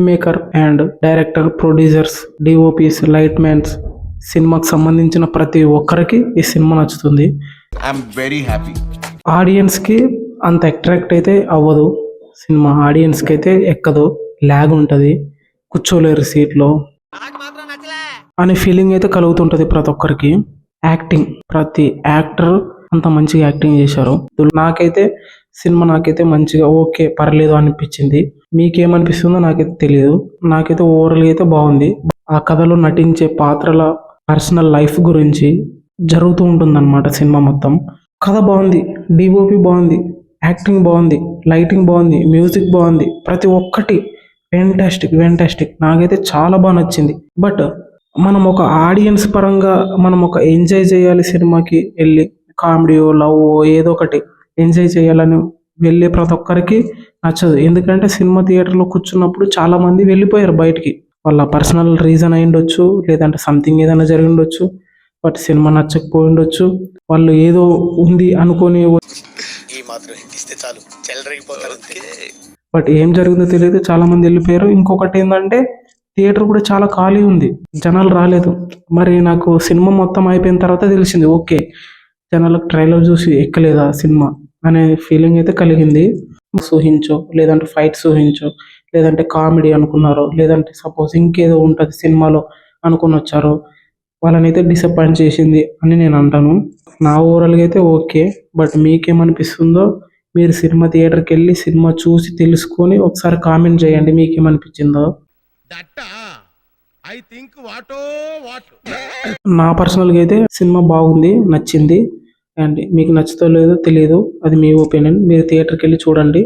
Maker and director, producers, DOPs, light mans, సినిమాకి సంబంధించిన ప్రతి ఒక్కరికి ఈ సినిమా నచ్చుతుంది. I'm very happy. ఆడియన్స్కి అంత అట్రాక్ట్ అయితే అవ్వదు సినిమా, ఆడియన్స్కి అయితే ఎక్కదు, ల్యాగ్ ఉంటుంది, కూర్చోలేరు సీట్లో అనే ఫీలింగ్ అయితే కలుగుతుంటుంది ప్రతి ఒక్కరికి. యాక్టింగ్, ప్రతి యాక్టర్ అంత మంచిగా యాక్టింగ్ చేశారు. నాకైతే మంచిగా ఓకే పర్లేదు అనిపించింది. మీకేమనిపిస్తుందో నాకైతే తెలియదు. నాకైతే ఓవరాల్గా అయితే బాగుంది. ఆ కథలో నటించే పాత్రల పర్సనల్ లైఫ్ గురించి జరుగుతూ ఉంటుందన్నమాట సినిమా మొత్తం. కథ బాగుంది, డిఓపి బాగుంది, యాక్టింగ్ బాగుంది, లైటింగ్ బాగుంది, మ్యూజిక్ బాగుంది, ప్రతి ఒక్కటి వెంటాస్టిక్. నాకైతే చాలా బాగా నచ్చింది. బట్ మనం ఒక ఆడియన్స్ పరంగా మనం ఒక ఎంజాయ్ చేయాలి సినిమాకి వెళ్ళి, కామెడీయో లవ్ ఏదో ఒకటి ఎంజాయ్ చేయాలని వెళ్ళే ప్రతి ఒక్కరికి నచ్చదు. ఎందుకంటే సినిమా థియేటర్లో కూర్చున్నప్పుడు చాలా మంది వెళ్ళిపోయారు బయటికి. వాళ్ళ పర్సనల్ రీజన్ అయి ఉండొచ్చు, లేదంటే సంథింగ్ ఏదైనా జరిగి ఉండొచ్చు, బట్ సినిమా నచ్చకపోయి ఉండొచ్చు. వాళ్ళు ఏదో ఉంది అనుకొని బట్ ఏం జరిగిందో తెలియదు, చాలా మంది వెళ్ళిపోయారు. ఇంకొకటి ఏంటంటే థియేటర్ కూడా చాలా ఖాళీ ఉంది, జనాలు రాలేదు. మరి నాకు సినిమా మొత్తం అయిపోయిన తర్వాత తెలిసింది ఓకే జనాలకు ట్రైలర్ చూసి ఎక్కలేదా సినిమా అనే ఫీలింగ్ అయితే కలిగింది. ఊహించో, లేదంటే ఫైట్స్ ఊహించో, లేదంటే కామెడీ అనుకున్నారో, లేదంటే సపోజ్ ఇంకేదో ఉంటుంది సినిమాలో అనుకుని వచ్చారో, వాళ్ళనైతే డిసప్పాయింట్ చేసింది అని నేను అంటాను. నా ఓవరాల్గా అయితే ఓకే. బట్ మీకేమనిపిస్తుందో మీరు సినిమా థియేటర్కి వెళ్ళి సినిమా చూసి తెలుసుకొని ఒకసారి కామెంట్ చేయండి మీకేమనిపించిందో. నా పర్సనల్గా అయితే సినిమా బాగుంది, నచ్చింది. అండ్ మీకు నచ్చుతో లేదో తెలియదు, అది మీ ఒపీనియన్. మీరు థియేటర్కి వెళ్ళి చూడండి.